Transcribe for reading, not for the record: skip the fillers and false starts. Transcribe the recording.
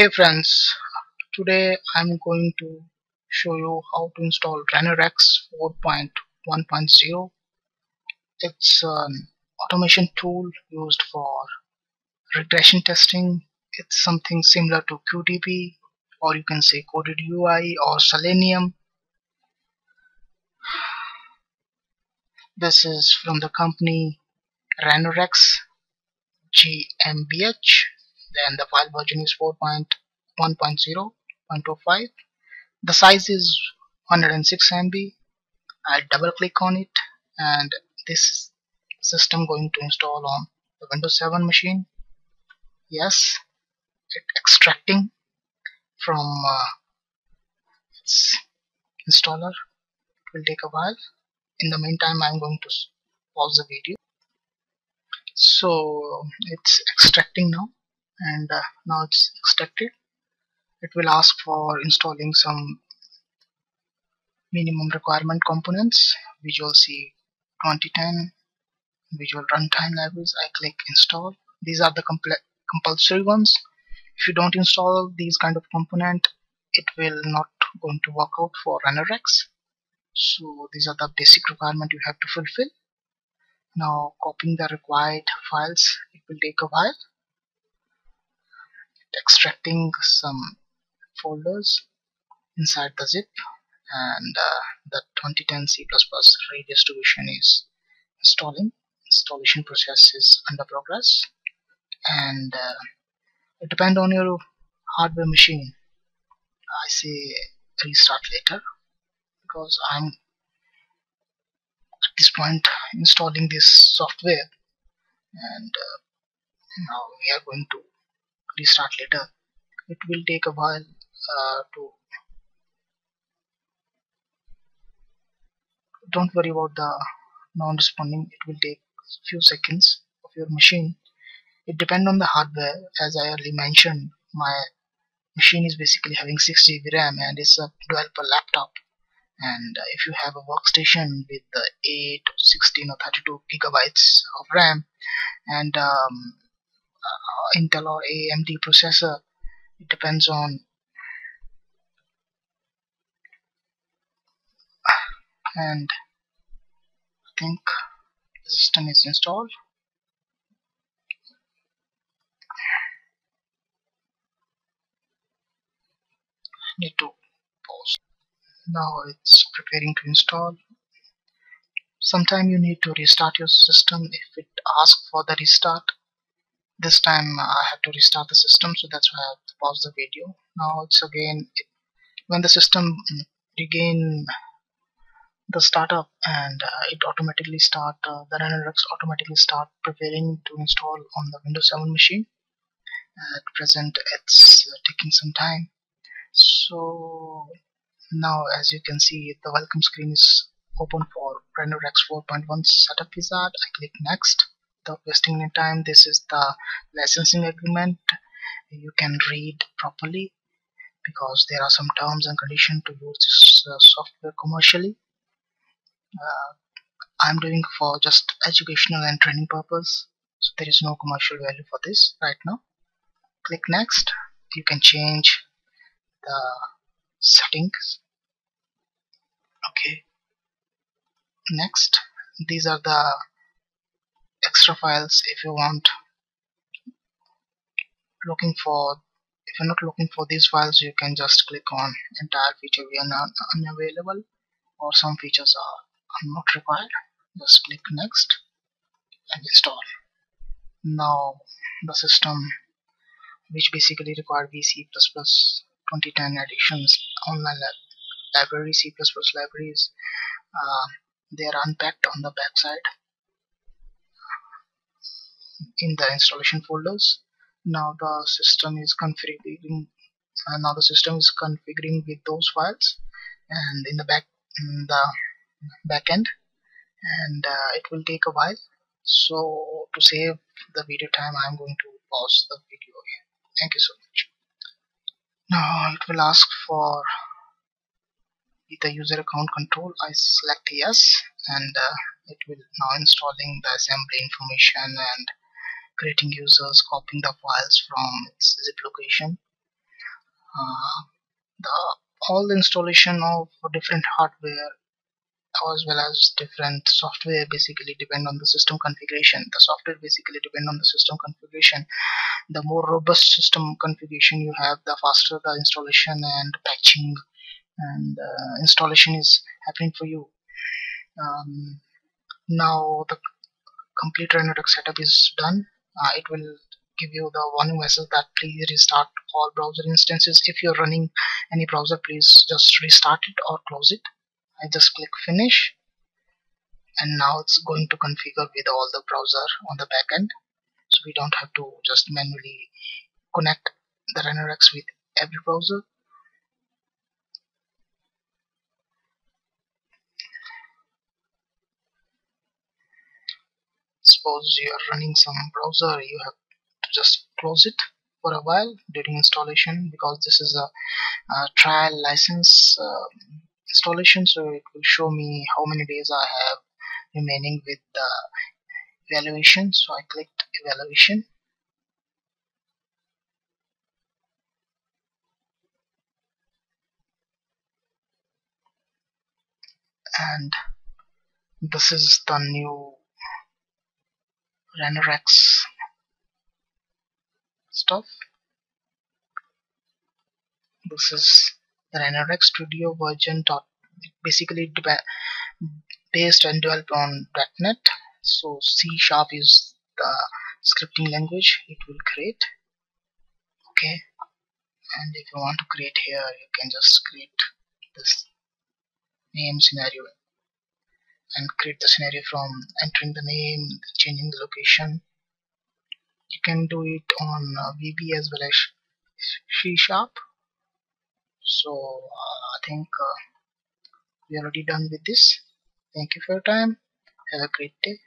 Hey friends, today I'm going to show you how to install RanoRex 4.1.0. It's an automation tool used for regression testing. It's something similar to QDB, or you can say Coded UI or Selenium. This is from the company RanoRex GmbH. Then the file version is 4.1.0.05. The size is 106 MB. I double click on it and this system going to install on the Windows 7 machine. Yes, it extracting from its installer. It will take a while. In the meantime, I'm going to pause the video. So it's extracting now, and now it's extracted. It will ask for installing some minimum requirement components: Visual C 2010, Visual Runtime Libraries. I click install. These are the compulsory ones. If you don't install these kind of component, it will not going to work out for RanoRex. So these are the basic requirement you have to fulfill. Now copying the required files, it will take a while. Extracting some folders inside the zip, and the 2010 C++ redistribution is installing. Installation process is under progress, and it depends on your hardware machine. I say restart later because I'm at this point installing this software, and now we are going to restart later. It will take a while to. Don't worry about the non-responding. It will take few seconds of your machine. It depends on the hardware. As I earlier mentioned, my machine is basically having 6 GB RAM and it's a developer laptop. And if you have a workstation with 8, 16 or 32 gigabytes of RAM and Intel or AMD processor, it depends on. And I think the system is installed. Need to pause. Now it's preparing to install. Sometime you need to restart your system if it asks for the restart. This time I have to restart the system, so that's why I have to pause the video. Now it's again when the system regain the startup, and it automatically start the RanoRex automatically start preparing to install on the Windows 7 machine. At present it's taking some time. So now as you can see, the welcome screen is open for RanoRex 4.1 setup wizard. I click next without wasting any time. This is the licensing agreement. You can read properly because there are some terms and conditions to use this software commercially. I'm doing for just educational and training purpose, so there is no commercial value for this right now. Click next. You can change the settings. Okay, next. These are the extra files. If you want looking for, if you're not looking for these files, you can just click on entire feature we are unavailable, or some features are not required. Just click next and install. Now the system, which basically require VC++ 2010 editions online library C++ libraries, they are unpacked on the backside in the installation folders. Now the system is configuring. With those files, and in the back end, and it will take a while. So to save the video time, I'm going to pause the video again. Thank you so much. Now it will ask for the user account control. I select yes, and it will now installing the assembly information and creating users, copying the files from its zip location. Uh, the all the installation of different hardware as well as different software basically depend on the system configuration. The software basically depend on the system configuration. The more robust system configuration you have, the faster the installation and patching and installation is happening for you. um, Now the complete RanoRex setup is done. It will give you the warning message that please restart all browser instances. If you're running any browser, please just restart it or close it. I just click finish, and now it's going to configure with all the browser on the back end, so we don't have to just manually connect the RanoRex with every browser. Suppose you are running some browser, you have to just close it for a while during installation, because this is a trial license installation, so it will show me how many days I have remaining with the evaluation. So I clicked evaluation, and this is the new RanoRex stuff. This is the RanoRex Studio version. Basically based and developed on .NET. So C# is the scripting language it will create. Okay, and if you want to create here, you can just create this name scenario and create the scenario from entering the name, changing the location. You can do it on VB as well as C#. So I think we are already done with this. Thank you for your time. Have a great day.